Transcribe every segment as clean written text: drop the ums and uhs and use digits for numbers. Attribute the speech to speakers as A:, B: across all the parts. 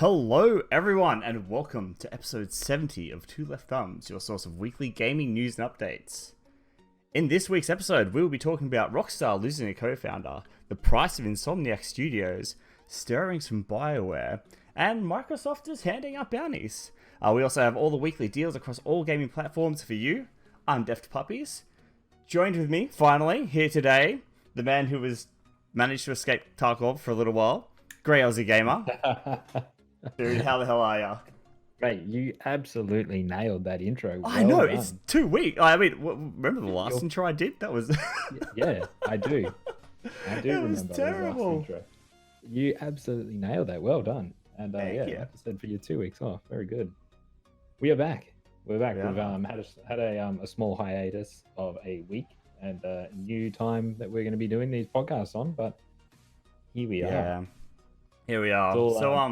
A: Hello, everyone, and welcome to episode 70 of Two Left Thumbs, your source of weekly gaming news and updates. In this week's episode, we will be talking about Rockstar losing a co-founder, the price of Insomniac Studios, stirrings from Bioware, and Microsoft is handing out bounties. We also have all the weekly deals across all gaming platforms for you. I'm Deft Puppies. Joined with me, finally, here today, the man who has managed to escape Tarkov for a little while, Grey Aussie Gamer. Dude, how the hell are ya?
B: Mate, you absolutely nailed that intro.
A: I know, it's 2 weeks. I mean, remember the last intro I did? That was...
B: Yeah, I do. I do
A: It was
B: remember
A: terrible.
B: the last intro. You absolutely nailed that. Well done. And
A: Thank you.
B: like I said, for your 2 weeks off, very good. We are back. We're back.
A: Yeah.
B: We've had a small hiatus of a week and a new time that we're going to be doing these podcasts on, but here we are.
A: Yeah. Here we are.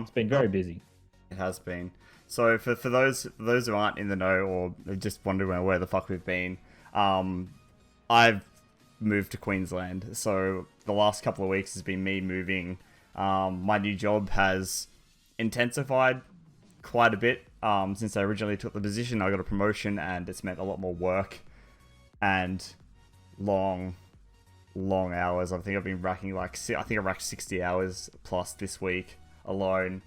B: It's been very busy.
A: It has been. So for those who aren't in the know or just wondering where the fuck we've been, I've moved to Queensland. So the last couple of weeks has been me moving. My new job has intensified quite a bit. Since I originally took the position, I got a promotion and it's meant a lot more work and long hours. I think I've been racking I racked 60 hours plus this week alone.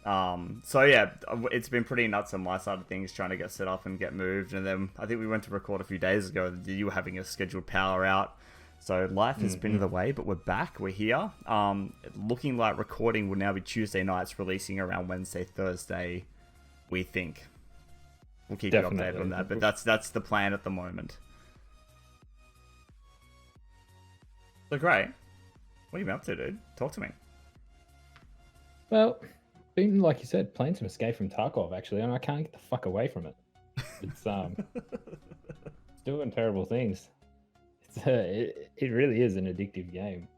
A: So yeah, it's been pretty nuts on my side of things trying to get set up and get moved. And then I think we went to record a few days ago. You were having a scheduled power out. So life has been in the way, but we're back. We're here. Looking like recording will now be Tuesday nights, releasing around Wednesday, Thursday, we think. We'll keep you updated on that, but that's the plan at the moment. So great. What have you been up to, dude? Talk to me.
B: Well, been, like you said, playing some Escape from Tarkov, actually, and I can't get the fuck away from it. It's it's doing terrible things. It really is an addictive game.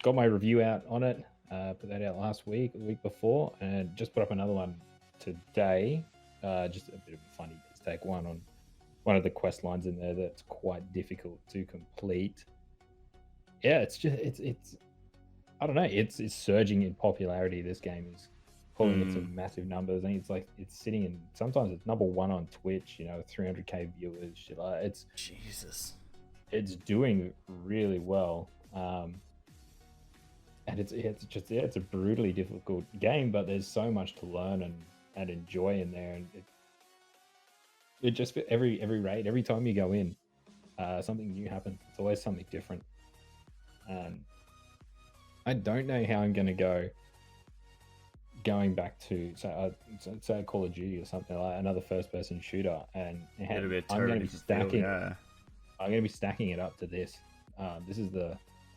B: Got my review out on it. Put that out last week, the week before, and just put up another one today. Just a bit of a funny mistake one on one of the quest lines in there that's quite difficult to complete. Yeah, it's I don't know. It's surging in popularity. This game is pulling it to massive numbers. I think it's sitting in, sometimes it's number one on Twitch. 300k viewers. Shit like it's
A: Jesus.
B: It's doing really well. And it's a brutally difficult game, but there's so much to learn and enjoy in there, and it just every raid, every time you go in, something new happens. It's always something different. I don't know how I'm going to going back to say Call of Duty or something like another first-person shooter, and I'm going to be stacking. I'm going to be stacking it up to this. This is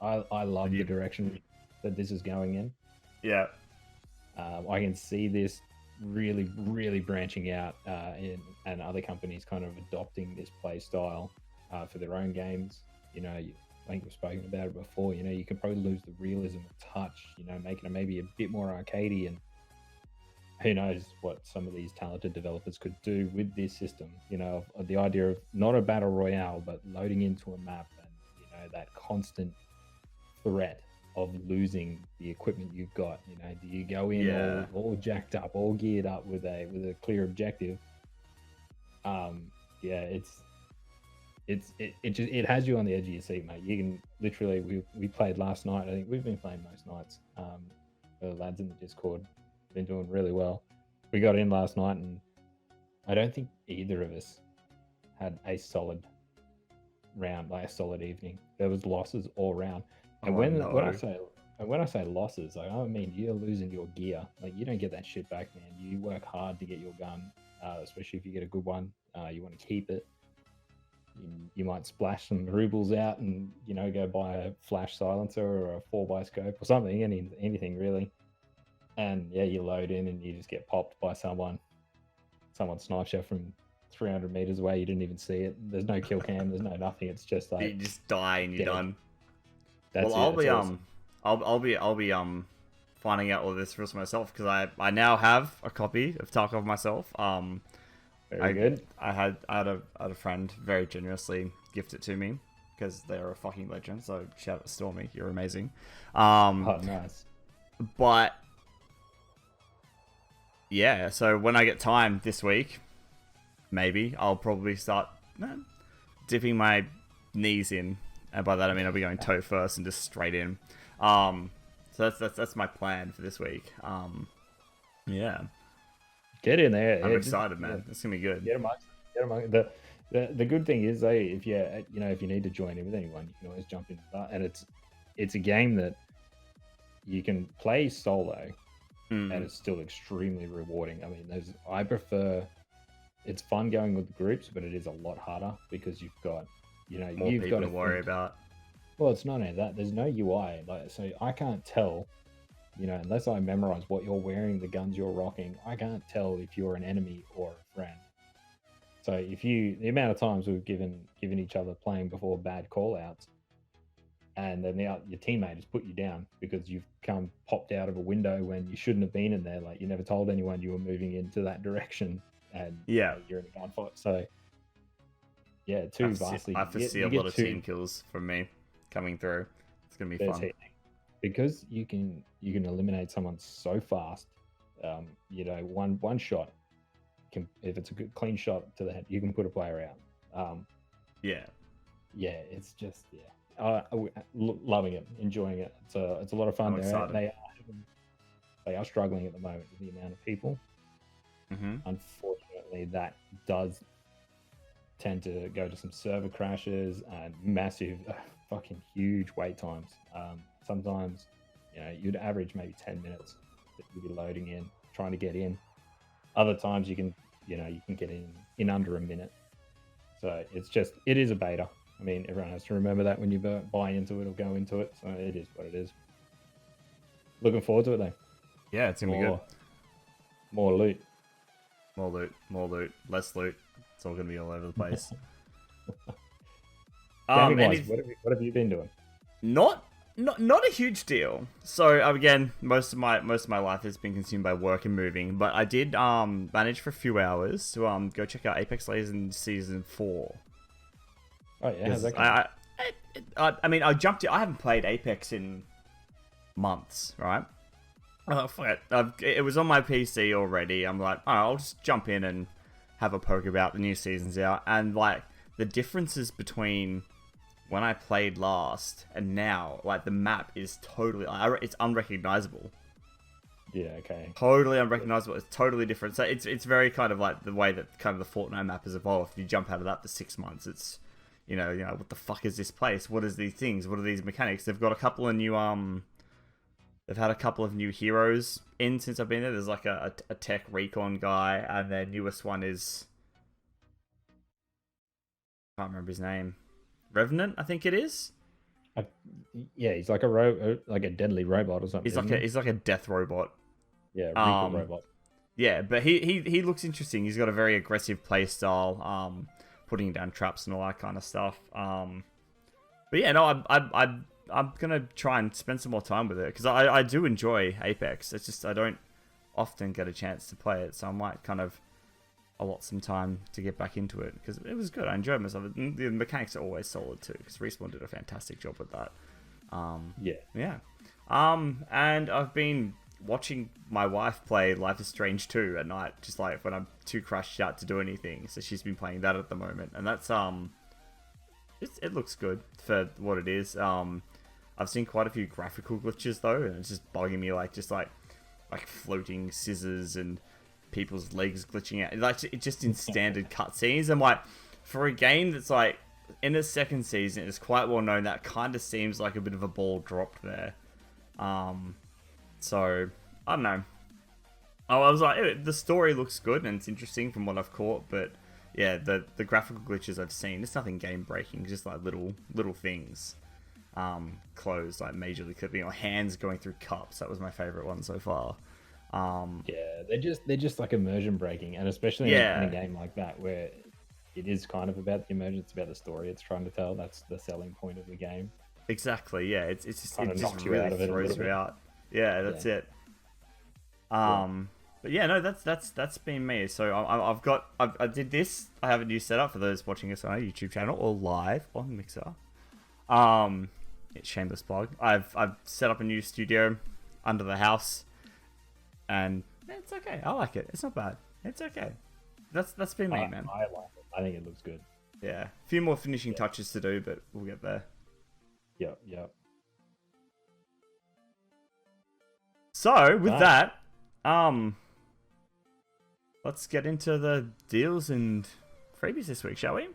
B: I love the direction that this is going in.
A: Yeah.
B: I can see this really, really branching out and other companies kind of adopting this play style for their own games. I think we've spoken about it before. You can probably lose the realism of touch, making it maybe a bit more arcadey, and who knows what some of these talented developers could do with this system. The idea of not a battle royale, but loading into a map and, that constant threat of losing the equipment you've got. Do you go in all jacked up, all geared up with a clear objective? It has you on the edge of your seat, mate. You can literally, we played last night. I think we've been playing most nights. The lads in the Discord been doing really well. We got in last night, and I don't think either of us had a solid round, like a solid evening. There was losses all round. And when I say losses, I mean you're losing your gear. Like, you don't get that shit back, man. You work hard to get your gun, especially if you get a good one. You want to keep it. You might splash some rubles out and go buy a flash silencer or a 4x scope or something, anything really. And yeah, you load in and you just get popped by someone snipes you from 300 meters away. You didn't even see it. There's no kill cam. There's no nothing. It's just like
A: you just die and you're done.
B: That's
A: I'll be
B: awesome.
A: I'll be finding out all this for myself, because I now have a copy of Tarkov myself.
B: Very good.
A: I had a friend very generously gift it to me because they're a fucking legend. So shout out to Stormy, you're amazing.
B: Oh, nice.
A: But yeah, so when I get time this week, maybe I'll probably start dipping my knees in, and by that I mean I'll be going toe first and just straight in. So that's my plan for this week. Yeah,
B: Get in there.
A: I'm
B: Yeah,
A: excited, man. It's gonna be good.
B: get amongst. Get amongst. The good thing is, if if you need to join in with anyone, you can always jump in. And it's a game that you can play solo, and it's still extremely rewarding. I mean, I prefer. It's fun going with groups, but it is a lot harder because you've got,
A: More
B: you've
A: people
B: got
A: to worry about.
B: Well, it's not only that. There's no UI, so I can't tell. Unless I memorize what you're wearing, the guns you're rocking, I can't tell if you're an enemy or a friend. So the amount of times we've given each other playing before bad call outs, and then your teammate has put you down because you've come popped out of a window when you shouldn't have been in there. Like, you never told anyone you were moving into that direction, and
A: Yeah,
B: you're in a gunfight. So yeah,
A: I foresee a lot of team kills from me coming through. It's gonna be fun.
B: Because you can eliminate someone so fast. One shot if it's a good clean shot to the head, you can put a player out.
A: Yeah,
B: it's just loving it, enjoying it. It's a lot of fun. They are struggling at the moment with the amount of people. Unfortunately, that does tend to go to some server crashes and massive, fucking huge wait times. Sometimes, you'd average maybe 10 minutes that you'd be loading in, trying to get in. Other times you can get in under a minute. So it is a beta. I mean, everyone has to remember that when you buy into it or go into it. So it is what it is. Looking forward to it though.
A: Yeah, it's gonna be good.
B: More loot.
A: More loot, less loot. It's all gonna be all over the place.
B: What have you been doing?
A: Not a huge deal. So again, most of my life has been consumed by work and moving. But I did manage for a few hours to go check out Apex Legends Season 4.
B: Oh yeah, how's that going?
A: I mean, I jumped in. I haven't played Apex in months, right? Fuck it. It was on my PC already. I'm like, oh, I'll just jump in and have a poke about the new season's out. And like the differences between when I played last and now, like the map is totally, it's unrecognizable.
B: Yeah, okay.
A: Totally unrecognizable. It's totally different. So it's very kind of like the way that kind of the Fortnite map has evolved. If you jump out of that for 6 months, it's what the fuck is this place? What is these things? What are these mechanics? They've got a couple of new they've had a couple of new heroes in since I've been there. There's like a tech recon guy, and their newest one is, I can't remember his name. Revenant, I think it is.
B: Yeah, he's like a deadly robot or something.
A: He's like a death robot.
B: Yeah, recon robot.
A: Yeah, but he looks interesting. He's got a very aggressive play style, putting down traps and all that kind of stuff. But yeah, no, I'm gonna try and spend some more time with it because I do enjoy Apex. It's just I don't often get a chance to play it, so I might kind of allot some time to get back into it because it was good. I enjoyed myself. The mechanics are always solid too because Respawn did a fantastic job with that. Yeah. And I've been watching my wife play Life is Strange 2 at night, just like when I'm too crashed out to do anything. So she's been playing that at the moment, and that's it looks good for what it is. I've seen quite a few graphical glitches though, and it's just bugging me, like floating scissors and people's legs glitching out. Like it just in standard cutscenes. I'm like, for a game that's like in its second season, it's quite well known that kind of seems like a bit of a ball dropped there. So I don't know. I was like, the story looks good and it's interesting from what I've caught, but yeah, the graphical glitches I've seen, it's nothing game breaking, just like little things. Clothes like majorly clipping or hands going through cups. That was my favorite one so far.
B: Yeah, they're just like immersion breaking, and especially in a game like that where it is kind of about the immersion, it's about the story it's trying to tell. That's the selling point of the game.
A: Exactly. Yeah, it just
B: knocks you
A: really
B: out of it
A: throws you out. Yeah, that's it. But yeah, no, that's been me. So I did this. I have a new setup for those watching us on our YouTube channel or live on Mixer. It's shameless plug. I've set up a new studio under the house, and It's okay. I like it. It's not bad. It's okay. That's been me, man.
B: I like it. I think it looks good.
A: Yeah, a few more finishing touches to do, but we'll get there.
B: Yep.
A: So with that, let's get into the deals and freebies this week, shall we?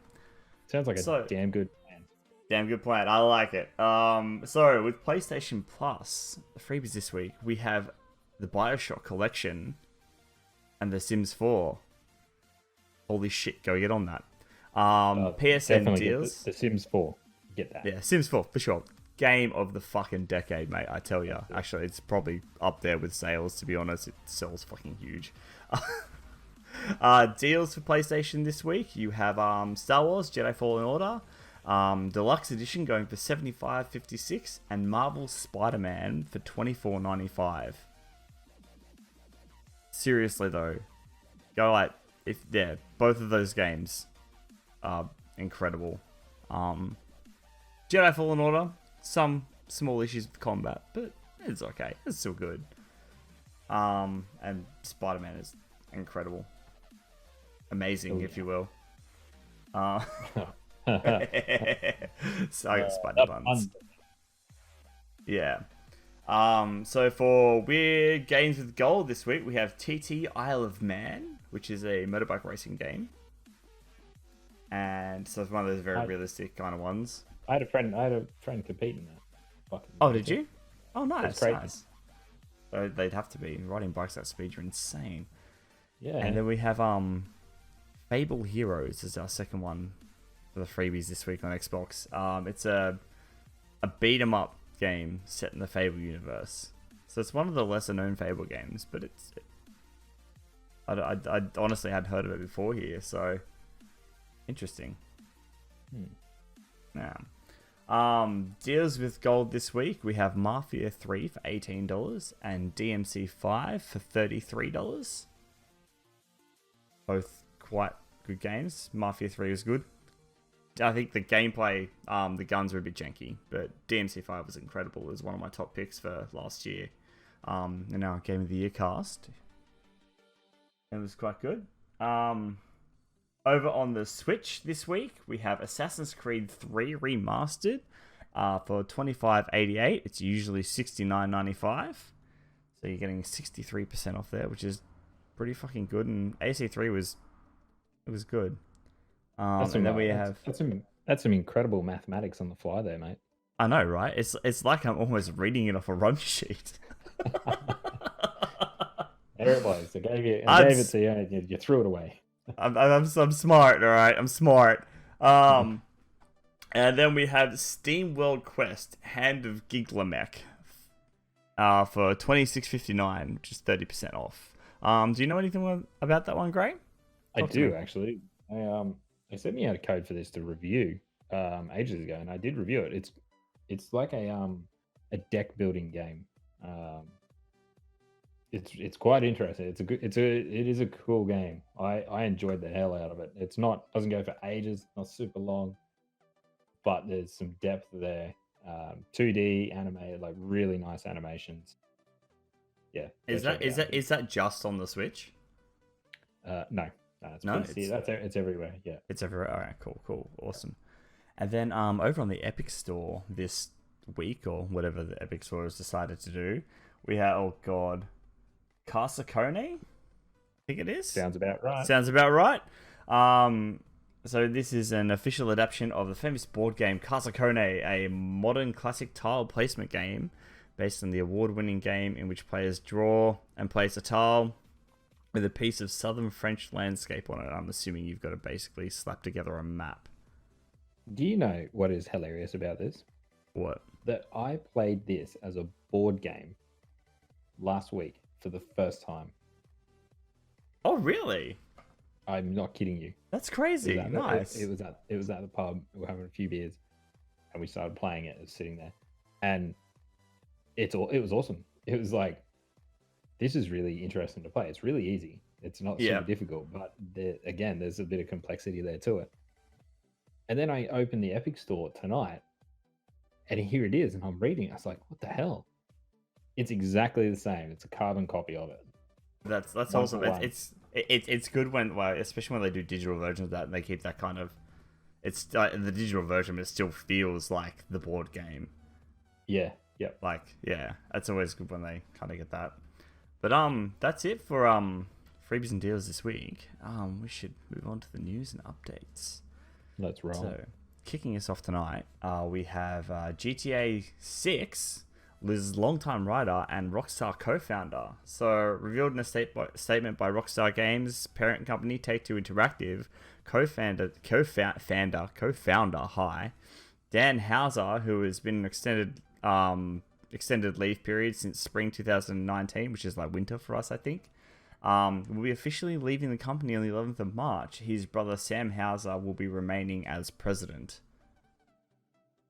B: Sounds like a damn good plan.
A: Damn good plan. I like it. So with PlayStation Plus, the freebies this week, we have the BioShock Collection and The Sims 4. Holy shit, go get on that. PSN deals.
B: The Sims 4. Get that.
A: Yeah, Sims 4 for sure. Game of the fucking decade, mate. I tell you. Actually, it's probably up there with sales. To be honest, it sells fucking huge. Deals for PlayStation this week. You have Star Wars Jedi Fallen Order, Deluxe Edition going for $75.56, and Marvel Spider-Man for $24.95. Seriously though, go both of those games are incredible. Jedi Fallen Order, some small issues with combat, but it's okay. It's still good. And Spider-Man is incredible. Amazing, if you will. So I got spider buns. Yeah. So for Weird Games with Gold this week, we have TT Isle of Man, which is a motorbike racing game. And so it's one of those very realistic kind of ones.
B: I had a friend compete in that.
A: Oh, did you? Oh, nice.
B: Great.
A: Nice. So they'd have to be. Riding bikes at speed are insane.
B: Yeah.
A: And then we have Fable Heroes is our second one for the freebies this week on Xbox. It's a beat 'em up game set in the Fable universe. So it's one of the lesser known Fable games, but I honestly hadn't heard of it before here, so interesting. Yeah. Deals with gold this week. We have Mafia 3 for $18 and DMC 5 for $33. Both quite good games. Mafia 3 was good. I think the gameplay, the guns were a bit janky, but DMC 5 was incredible. It was one of my top picks for last year. In our Game of the Year cast. It was quite good. Over on the Switch this week, we have Assassin's Creed 3 Remastered for $25.88. It's usually $69.95. So you're getting 63% off there, which is pretty fucking good. And AC3 was good. And then we have...
B: That's some incredible mathematics on the fly there, mate.
A: I know, right? It's like I'm almost reading it off a run sheet.
B: There it was. I gave it to you and you threw it away.
A: I'm smart, all right? I'm smart. And then we have Steam World Quest, Hand of Giglamech, for $26.59, which is 30% off. Do you know anything about that one, Gray?
B: I do, actually. They sent me out a code for this to review ages ago, and I did review it. It's like a deck building game. It's quite interesting. It is a cool game. I enjoyed the hell out of it. Doesn't go for ages, not super long, but there's some depth there. 2D animated, like really nice animations. Yeah.
A: Is that just on the Switch?
B: No, it's everywhere. Yeah,
A: it's everywhere. All right, cool, awesome. And then over on the Epic Store this week, or whatever the Epic Store has decided to do, we have Casacone, I think it is.
B: Sounds about right.
A: So this is an official adaptation of the famous board game Casacone, a modern classic tile placement game based on the award-winning game in which players draw and place a tile with a piece of southern French landscape on it. I'm assuming you've got to basically slap together a map.
B: Do you know what is hilarious about this?
A: What?
B: That I played this as a board game last week for the first time.
A: Oh, really?
B: I'm not kidding you.
A: That's crazy. Nice.
B: It was at the pub. We were having a few beers, and we started playing it. It was sitting there, and it was awesome. It was like, this is really interesting to play. It's really easy. It's not super difficult, but there's a bit of complexity there to it. And then I opened the Epic Store tonight, and here it is, and I'm reading it. I was like, what the hell? It's exactly the same. It's a carbon copy of it.
A: That's
B: One
A: awesome.
B: for one.
A: It's good when, well, especially when they do digital versions of that and they keep that kind of, it's the digital version, but it still feels like the board game.
B: Yeah. Yep.
A: Like, yeah, it's always good when they kind of get that. But that's it for freebies and deals this week. We should move on to the news and updates.
B: Let's roll.
A: So, kicking us off tonight, we have GTA 6 loses longtime writer and Rockstar co-founder. So, revealed in a statement by Rockstar Games parent company Take-Two Interactive, co-founder, Dan Houser, who has been an extended leave period since spring 2019, which is like winter for us, I think. Will be officially leaving the company on the 11th of March. His brother Sam Houser will be remaining as president.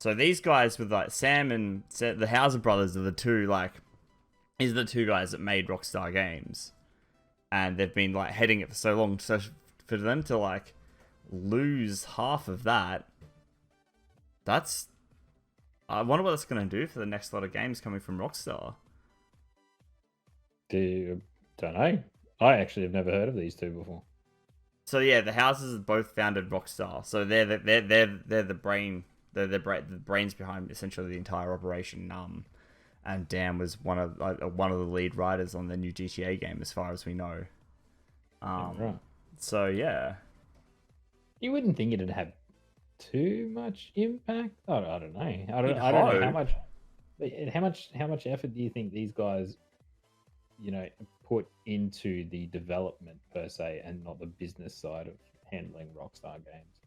A: So these guys with like Sam and the Houser brothers are the two guys that made Rockstar Games, and they've been like heading it for so long. So for them to like lose half of that, I wonder what that's going to do for the next lot of games coming from Rockstar.
B: Don't know. I actually have never heard of these two before.
A: So yeah, the Houses both founded Rockstar. So they're the brains behind essentially the entire operation. And Dan was one of the lead writers on the new GTA game, as far as we know.
B: Right.
A: So yeah,
B: you wouldn't think it'd have too much impact. I don't know. I don't know how much effort do you think these guys, put into the development per se, and not the business side of handling Rockstar games?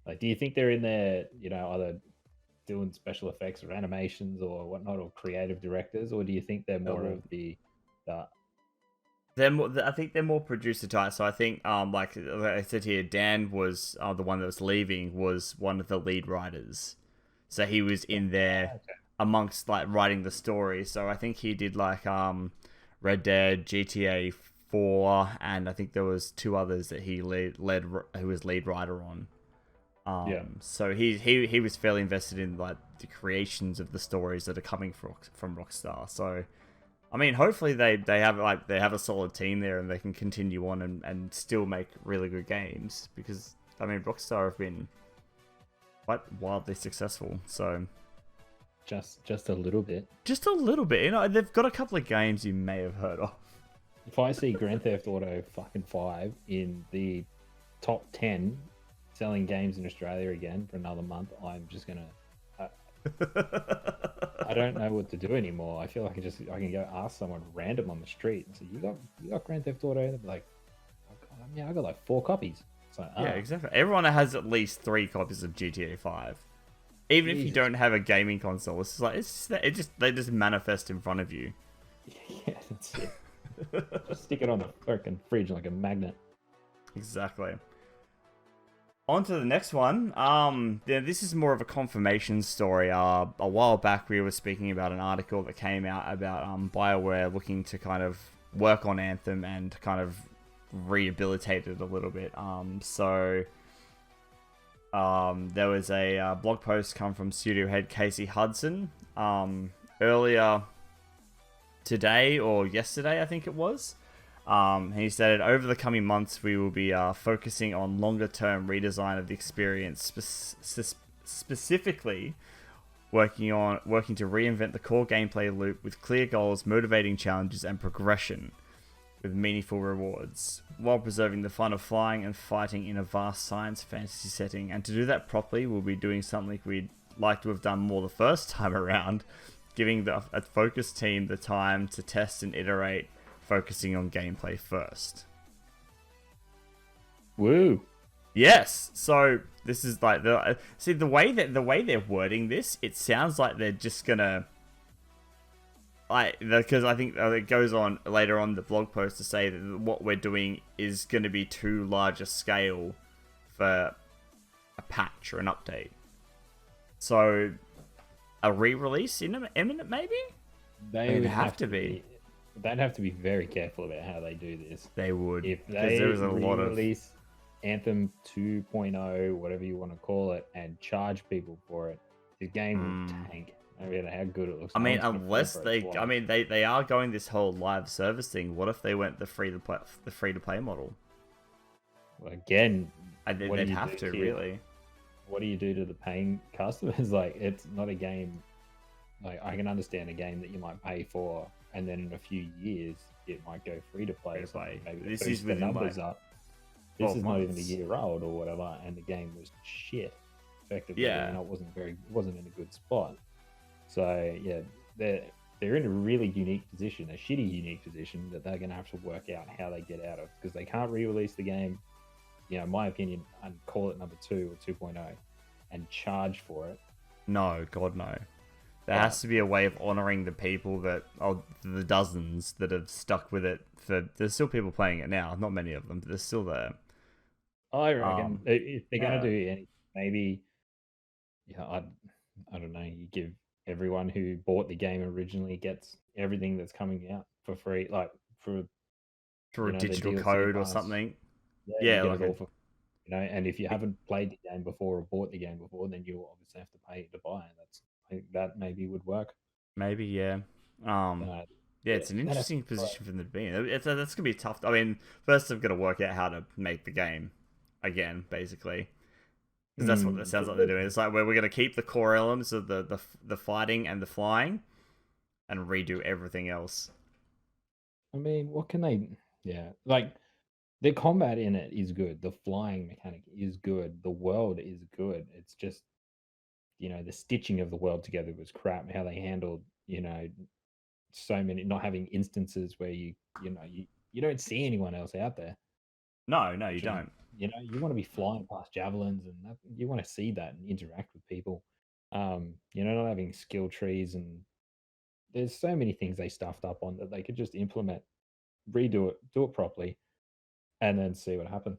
B: Like, do you think they're in there, either doing special effects or animations or whatnot, or creative directors, or do you think they're more of the
A: I think they're more producer type. So I think, like I said here, Dan was the one that was leaving, was one of the lead writers. So he was in there amongst like writing the story. So I think he did like Red Dead, GTA 4, and I think there was two others that he led who was lead writer on. So he was fairly invested in like the creations of the stories that are coming from Rockstar. So I mean, hopefully they have a solid team there and they can continue on and still make really good games, because I mean Rockstar have been quite wildly successful. So
B: just a little bit.
A: Just a little bit. They've got a couple of games you may have heard of.
B: If I see Grand Theft Auto fucking 5 in the top 10 selling games in Australia again for another month, I'm just gonna I don't know what to do anymore. I feel like I can go ask someone random on the street and say, you got Grand Theft Auto? And they're like, oh, God, yeah, I got like 4 copies. It's like,
A: yeah, exactly. Everyone has at least 3 copies of GTA 5. Even if you don't have a gaming console, it's like they just manifest in front of you.
B: Yeah, that's it. Just stick it on the freaking fridge like a magnet.
A: Exactly. On to the next one. This is more of a confirmation story. A while back, we were speaking about an article that came out about Bioware looking to kind of work on Anthem and kind of rehabilitate it a little bit. There was a blog post come from studio head Casey Hudson earlier today or yesterday, I think it was. He said, over the coming months, we will be focusing on longer-term redesign of the experience, specifically working to reinvent the core gameplay loop with clear goals, motivating challenges, and progression with meaningful rewards, while preserving the fun of flying and fighting in a vast science fantasy setting. And to do that properly, we'll be doing something we'd like to have done more the first time around, giving a focused team the time to test and iterate, focusing on gameplay first.
B: Woo!
A: Yes. So this is like the way they're wording this, it sounds like they're just gonna because I think it goes on later on the blog post to say that what we're doing is going to be too large a scale for a patch or an update. So a re-release imminent maybe?
B: They would have to be. They'd have to be very careful about how they do this.
A: They would.
B: If they release Anthem 2.0, whatever you want to call it, and charge people for it, the game will tank. no matter how good it looks.
A: I
B: No
A: mean,
B: one's gonna fall
A: unless
B: for it
A: I
B: twice.
A: mean, they are going this whole live service thing. What if they went the free to play model?
B: Well, again, what do
A: They'd
B: you
A: have
B: do
A: to
B: to
A: really.
B: what do you do to the paying customers? Like, it's not a game. Like, I can understand a game that you might pay for, and then in a few years it might go free to play
A: Free
B: or
A: to
B: something.
A: play.
B: Maybe to
A: This is
B: boost the
A: within
B: numbers
A: like
B: up. This
A: 12
B: is not even a
A: months.
B: year old or whatever, and the game was shit. Effectively,
A: Yeah.
B: it wasn't in a good spot. So yeah, they're in a really unique position, a shitty unique position that they're going to have to work out how they get out of, because they can't re-release the game, in my opinion, and call it number 2 or 2.0 and charge for it.
A: No, God no. There has to be a way of honoring the people the dozens that have stuck with it. There's still people playing it now. Not many of them, but they're still there.
B: I reckon if they're going
A: Yeah.
B: to do anything, maybe, I don't know, you give everyone who bought the game originally gets everything that's coming out for free, like for
A: Through a
B: the
A: digital
B: DLC
A: code or
B: pass.
A: something.
B: Yeah, you
A: Yeah,
B: get
A: like
B: it all for, and if you haven't played the game before or bought the game before, then you'll obviously have to pay to buy it. I think that maybe would work.
A: maybe, yeah. Um,
B: Uh,
A: yeah, it's an
B: they'd have
A: interesting
B: to try.
A: position for them to be in. That's gonna be tough. I mean, first they've got to work out how to make the game again, basically, because that's what it sounds like they're doing. It's like we're gonna keep the core elements of the fighting and the flying, and redo everything else.
B: I mean, what can they? Yeah, like the combat in it is good. The flying mechanic is good. The world is good. It's just the stitching of the world together was crap. How they handled so many, not having instances where you don't see anyone else out there.
A: No, no, you
B: Which
A: don't.
B: you want to be flying past javelins, and you want to see that and interact with people. Not having skill trees, and there's so many things they stuffed up on that they could just implement, redo it, do it properly, and then see what happens.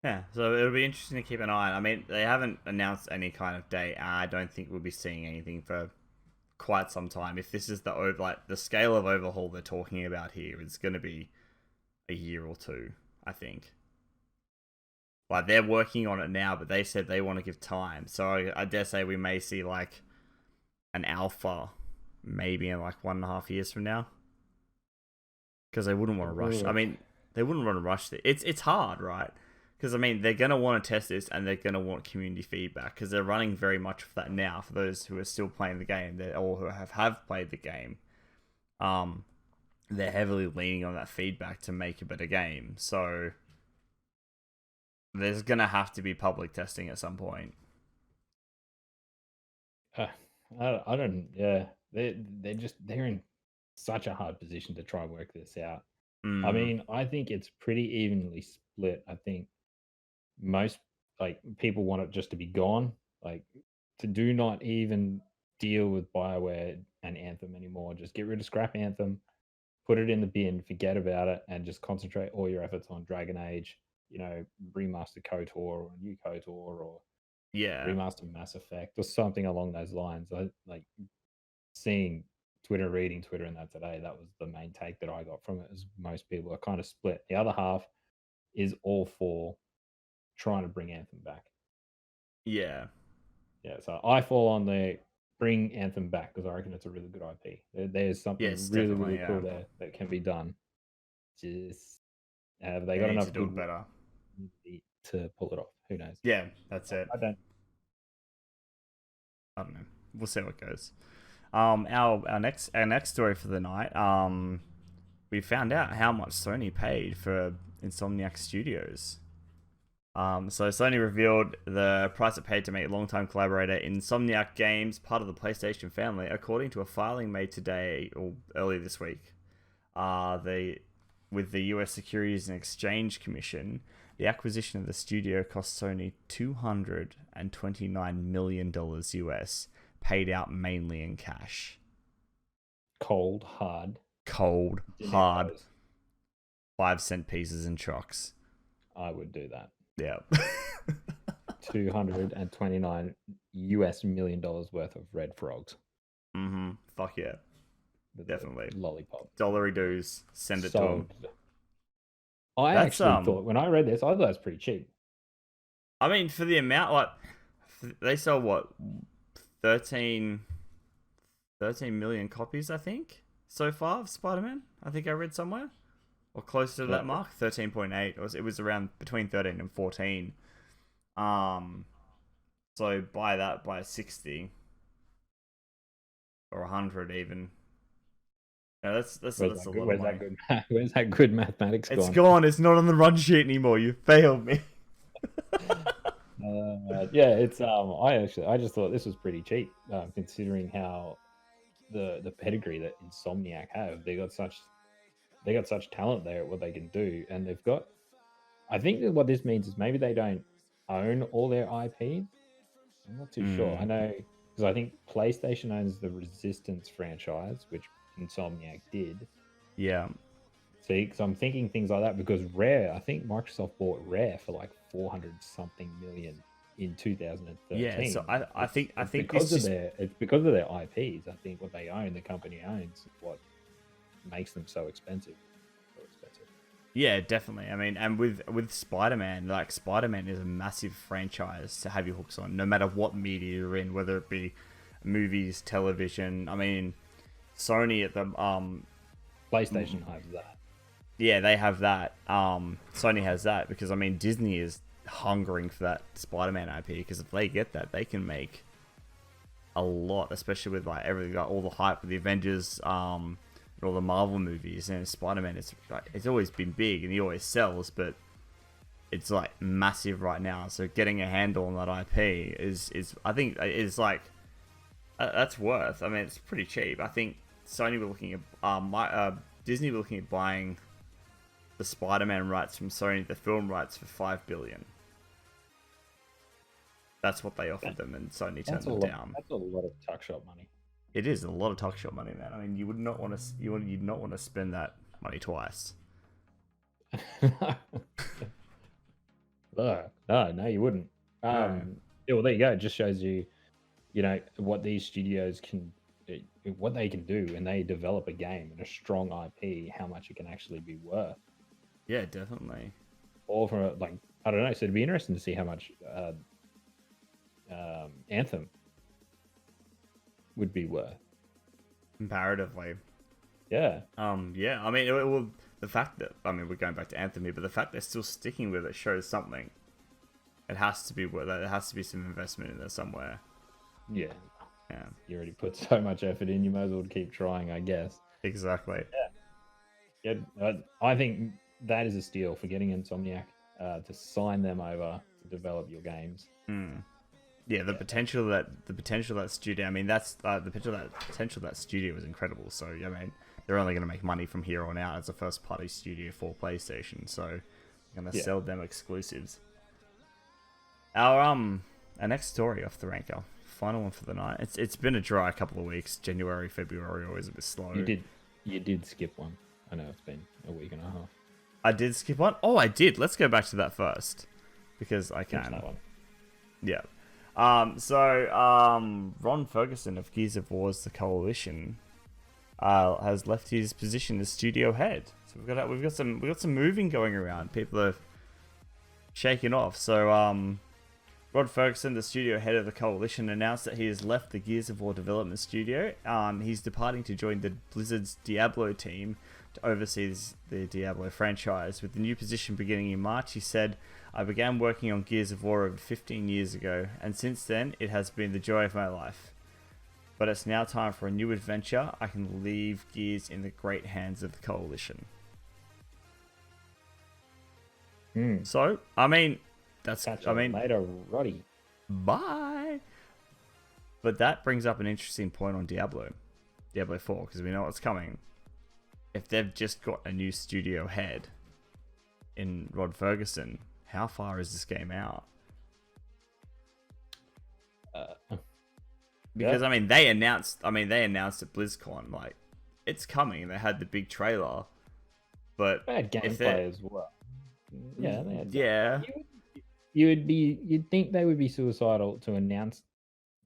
A: Yeah, so it'll be interesting to keep an eye on. I mean, they haven't announced any kind of date. I don't think we'll be seeing anything for quite some time. If this is the scale of overhaul they're talking about here, it's going to be a year or two, I think. Like, they're working on it now, but they said they want to give time. So I dare say we may see like an alpha maybe in like 1.5 years from now, because they wouldn't want to rush. I mean, they wouldn't want to rush it. It's hard, right? Because I mean, they're gonna want to test this, and they're gonna want community feedback, because they're running very much for that now. For those who are still playing the game, or who have played the game, they're heavily leaning on that feedback to make a better game. So there's gonna have to be public testing at some point.
B: I don't. Yeah, they're in such a hard position to try and work this out. I mean, I think it's pretty evenly split. I think most people want it just to be gone, like to do not even deal with Bioware and Anthem anymore. Just get rid of Scrap Anthem, put it in the bin, forget about it, and just concentrate all your efforts on Dragon Age. Remaster KOTOR or new KOTOR or
A: Yeah,
B: remaster Mass Effect or something along those lines. I like seeing Twitter, reading Twitter and that today. That was the main take that I got from it. Is most people are kind of split. The other half is all for trying to bring Anthem back.
A: yeah,
B: Yeah, so I fall on the bring Anthem back because I reckon it's a really good IP. There's something
A: yes,
B: really,
A: definitely,
B: really
A: yeah.
B: cool there that can be done. Just have they
A: They
B: got
A: need to
B: enough
A: do
B: good
A: it better.
B: to pull it off? Who knows?
A: Yeah, that's it.
B: I don't.
A: I don't know. We'll see how it goes. Our next story for the night. We found out how much Sony paid for Insomniac Studios. So Sony revealed the price it paid to make longtime collaborator Insomniac Games part of the PlayStation family, according to a filing made today or earlier this week. With the U.S. Securities and Exchange Commission, the acquisition of the studio cost Sony $229 million US, paid out mainly in cash.
B: Cold hard.
A: Cold, hard, 5-cent pieces and trucks.
B: I would do that.
A: Yeah.
B: $229 US million worth of red frogs.
A: Mm-hmm. Fuck yeah. Definitely.
B: Lollipop.
A: Dollary dues. Send it to them.
B: I actually thought, when I read this, I thought it was pretty cheap.
A: I mean, for the amount, like, they sell what, 13, 13 million copies, I think, so far of Spider-Man. I think I read somewhere. Or close to that mark, 13.8. It was around between 13 and 14. So by 60 or 100 even. Yeah, that's a lot of money.
B: Where's that good mathematics gone?
A: It's gone. It's not on the run sheet anymore. You failed me.
B: Yeah, it's I just thought this was pretty cheap, considering how the pedigree that Insomniac have. They got such talent there at what they can do, and they've got. I think that what this means is maybe they don't own all their IPs. I'm not too sure. I know because I think PlayStation owns the Resistance franchise, which Insomniac did.
A: Yeah.
B: See, because I'm thinking things like that because Rare, I think Microsoft bought Rare for like 400 something million in 2013.
A: Yeah, so I think
B: because of it's because of their IPs. I think what they own, the company owns, is what makes them so expensive.
A: Yeah, definitely. I mean, and with Spider-Man, like Spider-Man is a massive franchise to have your hooks on, no matter what media you're in, whether it be movies, television. I mean, Sony at the
B: PlayStation has that.
A: Yeah, they have that. Sony has that because I mean Disney is hungering for that Spider-Man IP because if they get that, they can make a lot, especially with like everything, like all the hype with the Avengers, and all the Marvel movies, and Spider-Man is like, it's always been big and he always sells, but it's like massive right now. So getting a handle on that IP is I think is like that's worth. I mean, it's pretty cheap. I think Sony were looking at Disney were looking at buying the Spider-Man rights from Sony, the film rights, for $5 billion. That's what they offered them, and Sony turned them down.
B: That's a lot of tuck shop money.
A: It is a lot of tuck shop money, man. I mean, you'd not want to spend that money twice.
B: No, you wouldn't. Yeah, well, there you go. It just shows you, what these studios what they can do when they develop a game and a strong IP, how much it can actually be worth.
A: Yeah, definitely.
B: Or from I don't know. So it'd be interesting to see how much Anthem would be worth
A: comparatively.
B: Yeah.
A: Yeah. I mean, the fact that we're going back to Anthem here, but the fact they're still sticking with it shows something. It has to be worth that. There has to be some investment in there somewhere.
B: Yeah.
A: Yeah.
B: You already put so much effort in. You might as well keep trying, I guess.
A: Exactly.
B: Yeah. I think that is a steal for getting Insomniac to sign them over to develop your games.
A: Yeah, the potential of that studio. I mean, that's the potential of that studio is incredible. So I mean, they're only going to make money from here on out as a first-party studio for PlayStation. So they're going to sell them exclusives. Our next story off the ranker, final one for the night. It's been a dry couple of weeks. January, February always a bit slow.
B: You did skip one. I know it's been a week and a half.
A: I did skip one. Oh, I did. Let's go back to that first because I can.
B: That one.
A: Yeah. Ron Ferguson of Gears of War's The Coalition has left his position as studio head. So we've got some moving going around. People are shaking off. So Rod Ferguson, the studio head of The Coalition, announced that he has left the Gears of War development studio. He's departing to join the Blizzard's Diablo team to oversee the Diablo franchise. With the new position beginning in March, he said, "I began working on Gears of War over 15 years ago, and since then, it has been the joy of my life. But it's now time for a new adventure. I can leave Gears in the great hands of the Coalition." So, I mean,
B: later, Roddy.
A: Bye. But that brings up an interesting point on Diablo 4, because we know what's coming. If they've just got a new studio head in Rod Ferguson, how far is this game out? Because they announced at BlizzCon, like, it's coming. They had the big trailer, but
B: they had gameplay as well. Yeah, they had.
A: Yeah.
B: You'd think they would be suicidal to announce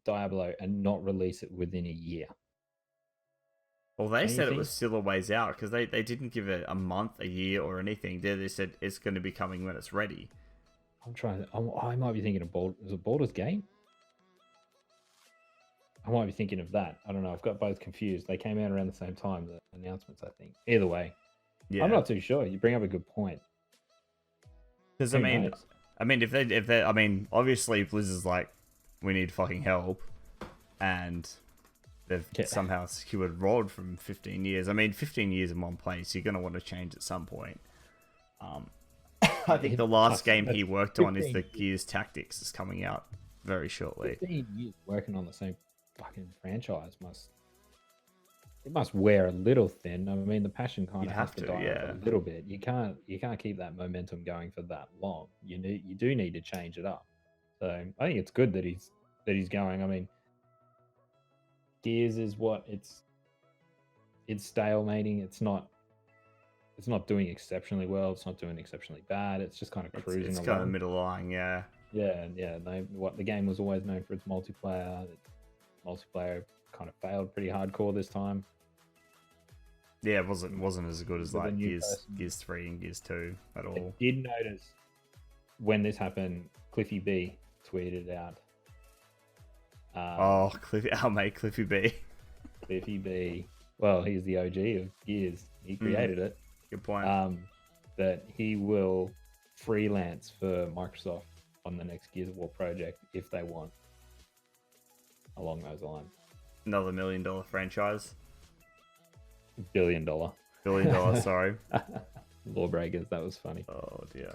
B: Diablo and not release it within a year.
A: Well, they said it was still a ways out because they didn't give it a month, a year, or anything. They said it's going to be coming when it's ready.
B: I might be thinking of Baldur's Gate. I might be thinking of that. I don't know. I've got both confused. They came out around the same time, the announcements, I think. Either way,
A: Yeah.
B: I'm not too sure. You bring up a good point.
A: Because
B: Who knows?
A: if they, obviously Blizzard's like, we need fucking help, and they've somehow secured Rod from 15 years. 15 years in one place, you're gonna want to change at some point. I think the last game he worked on is the Gears Tactics, is coming out very shortly.
B: 15 years working on the same fucking franchise must wear a little thin. I mean, the passion kind of has to die off a little bit. You can't keep that momentum going for that long. You do need to change it up. So I think it's good that he's going. I mean, Gears is what it's stalemating. It's not doing exceptionally well. It's not doing exceptionally bad. It's just kind of cruising.
A: It's
B: along.
A: kind of middle line, yeah.
B: Yeah. The game was always known for its multiplayer. Multiplayer kind of failed pretty hardcore this time.
A: Yeah, it wasn't as good as like Gears 3 and Gears 2 at all.
B: I did notice when this happened, Cliffy B tweeted out.
A: Our mate Cliffy B.
B: Cliffy B. Well, he's the OG of Gears. He created it.
A: Good point.
B: That he will freelance for Microsoft on the next Gears of War project if they want. Along those lines.
A: Another $1 million franchise.
B: $1 billion.
A: $1 billion, sorry.
B: Lawbreakers, that was funny.
A: Oh dear.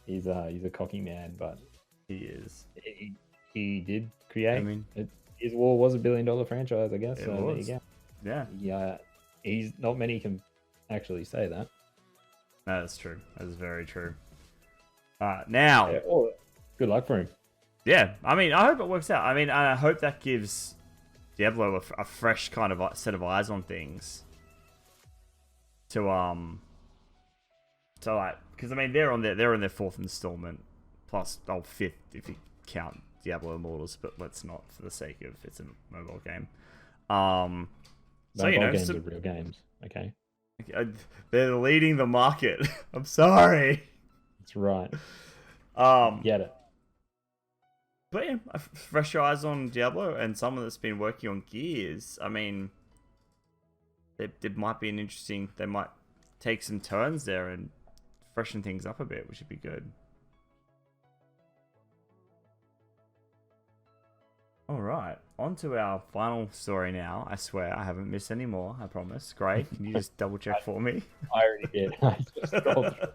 B: He's a cocky man, but
A: he is.
B: He did create. Gears of War was $1 billion franchise, I guess.
A: It
B: so
A: was.
B: There you go.
A: Yeah.
B: He's not many can actually say that.
A: No, that's true. That is very true. Now.
B: Yeah, good luck for him.
A: Yeah, I hope it works out. I hope that gives Diablo a fresh kind of set of eyes on things. Because they're on their fourth installment, plus fifth if you count Diablo Immortals, but let's not for the sake of it's a mobile game.
B: Mobile games are real games, okay?
A: They're leading the market. I'm sorry.
B: That's right. Get it.
A: But yeah, fresh eyes on Diablo and someone that's been working on Gears. There might be an interesting. They might take some turns there and freshen things up a bit, which would be good. All right, on to our final story now. I swear I haven't missed any more. I promise. Great. Can you just double check for me?
B: I already did. I just scrolled through.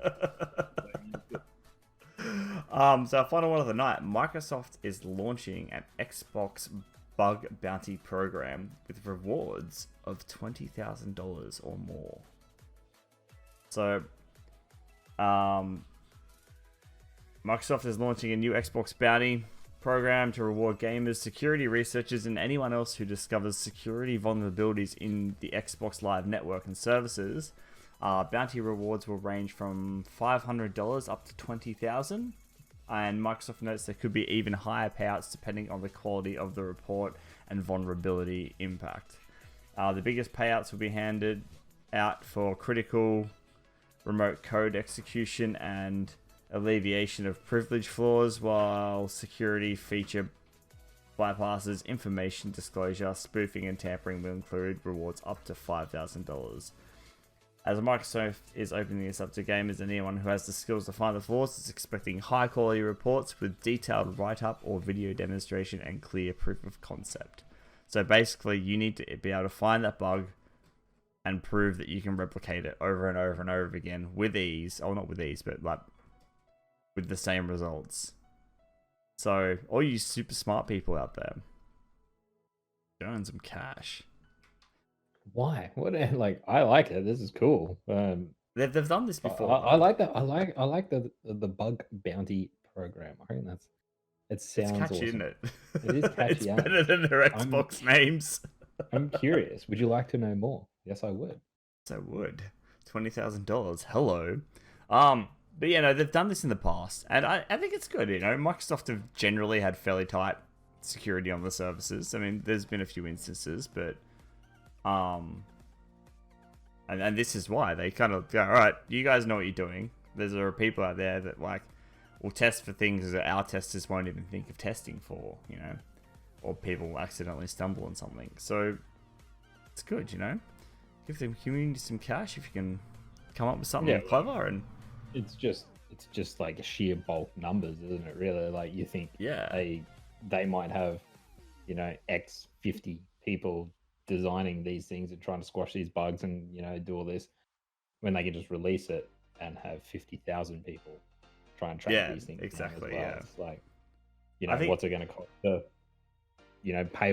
A: So our final one of the night, Microsoft is launching an Xbox bug bounty program with rewards of $20,000 or more. So, Microsoft is launching a new Xbox bounty program to reward gamers, security researchers, and anyone else who discovers security vulnerabilities in the Xbox Live network and services. Bounty rewards will range from $500 up to $20,000. And Microsoft notes there could be even higher payouts depending on the quality of the report and vulnerability impact. The biggest payouts will be handed out for critical remote code execution and alleviation of privilege flaws, while security feature bypasses, information disclosure, spoofing, and tampering will include rewards up to $5,000. As Microsoft is opening this up to gamers and anyone who has the skills to find the flaws, is expecting high quality reports with detailed write-up or video demonstration and clear proof of concept. So basically, you need to be able to find that bug and prove that you can replicate it over and over and over again with ease. Oh, not with ease, but like with the same results. So, all you super smart people out there, earn some cash.
B: Why? What? Like, I like it. This is cool.
A: They've done this before.
B: I like that. I like the bug bounty program. I think it sounds
A: catchy,
B: awesome.
A: Isn't it?
B: It is catchy.
A: It's better than their Xbox names.
B: I'm curious. Would you like to know more? Yes, I would.
A: Yes, I would. $20,000. Hello. But yeah, no, they've done this in the past, and I think it's good. Microsoft have generally had fairly tight security on the services. There's been a few instances, but and this is why they kind of go, all right, you guys know what you're doing. There are people out there that will test for things that our testers won't even think of testing for. or people accidentally stumble on something. So it's good, you know. Give the community some cash if you can come up with something clever. And
B: it's just like sheer bulk numbers, isn't it? Really, like you think they might have, you know, X 50 people designing these things and trying to squash these bugs and, you know, do all this, when they can just release it and have 50,000 people try and track these things
A: exactly
B: down as well.
A: yeah,
B: It's like, you know, what's it going to cost to, you know, pay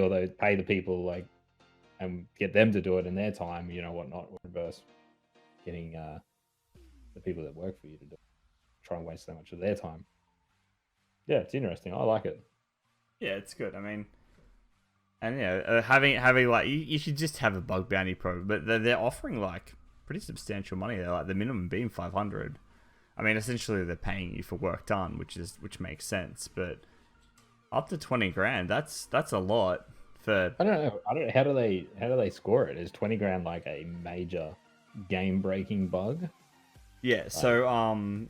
B: the people, like, and get them to do it in their time, you know, whatnot, versus getting the people that work for you to do it, try and waste so much of their time. Yeah, it's interesting. I like it.
A: Yeah, it's good. I mean, and yeah, having like you should just have a bug bounty pro, but they're offering like pretty substantial money. They're like the minimum being 500. I mean, essentially they're paying you for work done, which makes sense. But up to 20 grand, that's a lot for.
B: I don't know. How do they score it? Is 20 grand like a major game breaking bug?
A: Yeah. So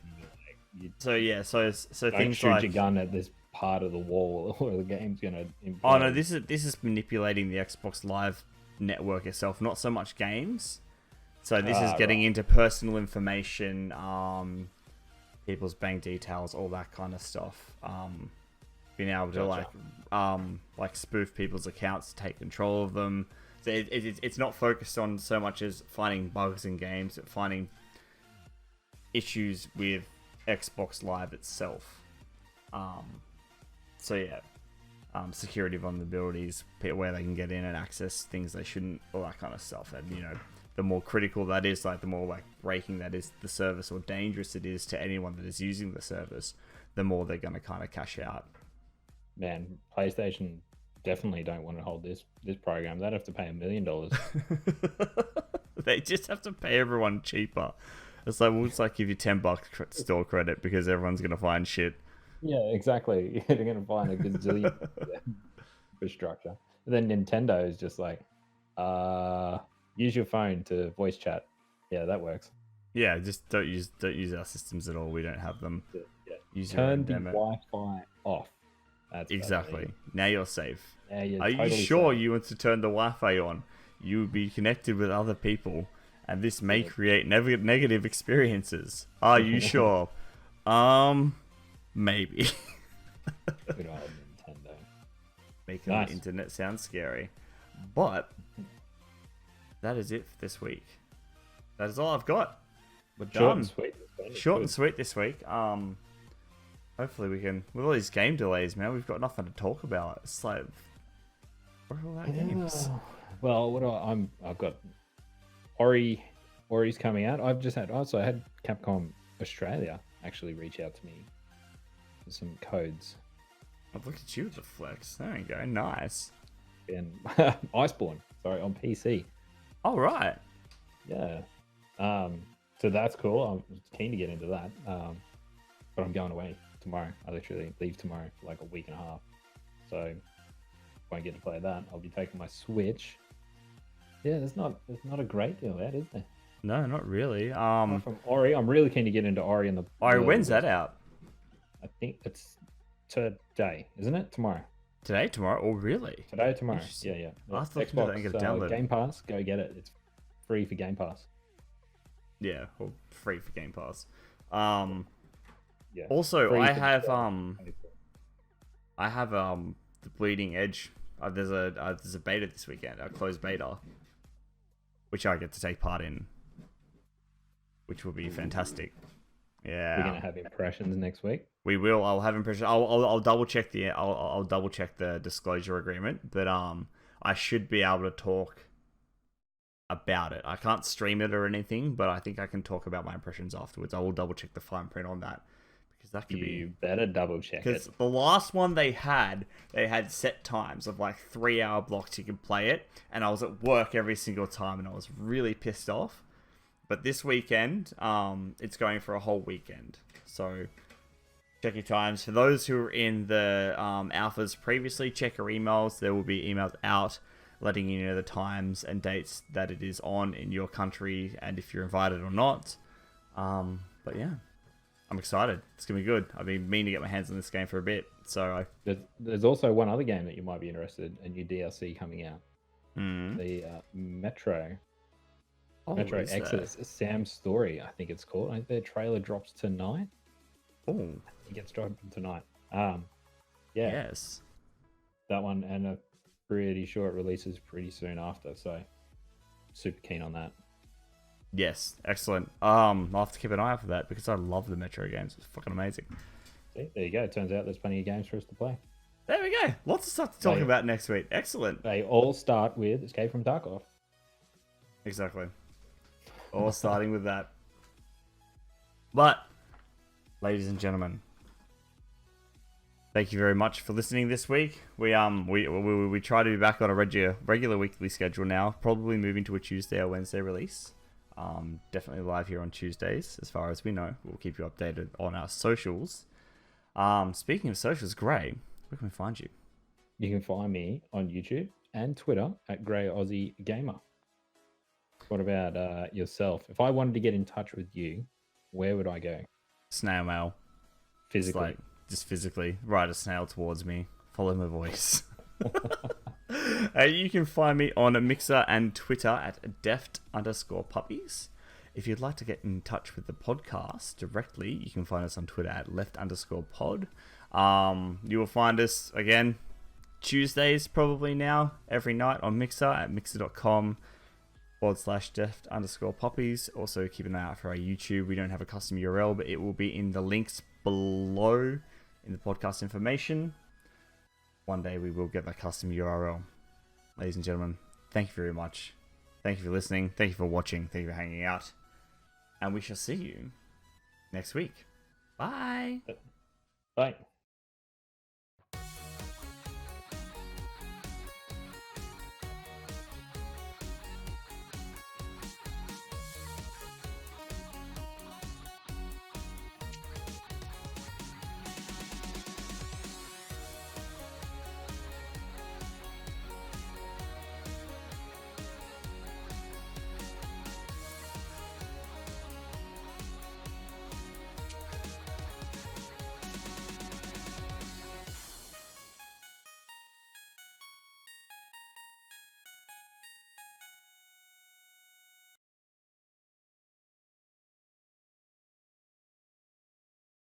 A: so things
B: shoot
A: like
B: your gun at this part of the wall or the game's gonna implode.
A: Oh no, this is manipulating the Xbox Live network itself, not so much games. So this is getting into personal information, people's bank details, all that kind of stuff. Being able to like spoof people's accounts, to take control of them. So it's not focused on so much as finding bugs in games, but finding issues with Xbox Live itself. So yeah, security vulnerabilities, where they can get in and access things they shouldn't, all that kind of stuff. And you know, the more critical that is, like the more like breaking that is the service, or dangerous it is to anyone that is using the service, the more they're going to kind of cash out.
B: Man, PlayStation definitely don't want to hold this program. They'd have to pay $1 million.
A: They just have to pay everyone cheaper. It's like, we'll just like give you $10 store credit because everyone's going to find shit.
B: Yeah, exactly. They're going to find a gazillion infrastructure. And then Nintendo is just like, use your phone to voice chat. Yeah, that works.
A: Yeah, just don't use our systems at all. We don't have them.
B: Yeah. Turn the Wi-Fi off. That's
A: exactly. Now you're safe.
B: Now you're
A: Are
B: totally
A: you sure
B: safe.
A: you want to turn the Wi-Fi on? You'll be connected with other people, and this may create negative experiences. Are you sure? Maybe.
B: Good old Nintendo.
A: Making the internet sound scary. But that is it for this week. That is all I've got. We're done.
B: Short and sweet.
A: Short and sweet this week. Hopefully we can, with all these game delays, man, we've got nothing to talk about. It's like, where are all our games?
B: Well, I've got Ori's coming out. I had Capcom Australia actually reach out to me with some codes.
A: I've looked at you with the flex. There you go. Nice.
B: And Iceborne, on PC.
A: All right.
B: Yeah. So that's cool. I'm keen to get into that. But I'm going away tomorrow. I literally leave tomorrow for like a week and a half. So won't get to play that. I'll be taking my Switch. Yeah, there's not a great deal out, is there?
A: No, not really.
B: From Ori, I'm really keen to get into Ori and the.
A: Ori, when's that out?
B: I think it's today, isn't it? Tomorrow.
A: Today, tomorrow? Oh, really?
B: Today, tomorrow. Yeah.
A: I thought Xbox,
B: get it downloaded. Game Pass, go get it. It's free for Game Pass.
A: Yeah, well, free for Game Pass.
B: Yeah.
A: Also, I have the Bleeding Edge. There's a beta this weekend, a closed beta, which I get to take part in, which will be fantastic. Yeah,
B: we're gonna have impressions next week.
A: We will. I'll have impressions. I'll double check I'll double check the disclosure agreement, but I should be able to talk about it. I can't stream it or anything, but I think I can talk about my impressions afterwards. I will double check the fine print on that. That could
B: you better double check it.
A: Because the last one they had set times of like 3-hour blocks you could play it, and I was at work every single time, and I was really pissed off. But this weekend, it's going for a whole weekend, so check your times. For those who are in the alphas previously, check your emails. There will be emails out letting you know the times and dates that it is on in your country, and if you're invited or not. But yeah. I'm excited. It's going to be good. I've been meaning to get my hands on this game for a bit. So
B: There's also one other game that you might be interested in, a new DLC coming out.
A: mm.
B: The Metro
A: Oh, is there?
B: Exodus, Sam's Story, I think it's called. I think their trailer drops tonight.
A: Oh,
B: It gets dropped tonight. Yeah,
A: yes.
B: that one, and I'm pretty sure it releases pretty soon after. So super keen on that.
A: Yes, excellent. I'll have to keep an eye out for that because I love the Metro games. It's fucking amazing.
B: See, there you go. It turns out there's plenty of games for us to play.
A: There we go. Lots of stuff to talk about next week. Excellent.
B: They all start with Escape from Tarkov.
A: Exactly. All starting with that. But, ladies and gentlemen, thank you very much for listening this week. We try to be back on a regular weekly schedule now, probably moving to a Tuesday or Wednesday release. Definitely live here on Tuesdays, as far as we know. We'll keep you updated on our socials. Speaking of socials, Gray, where can we find you?
B: You can find me on YouTube and Twitter at Grey Aussie Gamer. What about yourself? If I wanted to get in touch with you, where would I go?
A: Snail mail.
B: Physically.
A: Just physically. Write a snail towards me. Follow my voice. You can find me on Mixer and Twitter at deft_puppies. If you'd like to get in touch with the podcast directly, you can find us on Twitter at left_pod. You will find us, again, Tuesdays probably now, every night on Mixer at mixer.com/deft_puppies. Also, keep an eye out for our YouTube. We don't have a custom URL, but it will be in the links below in the podcast information. One day we will get that custom URL. Ladies and gentlemen, thank you very much. Thank you for listening. Thank you for watching. Thank you for hanging out. And we shall see you next week. Bye.
B: Bye.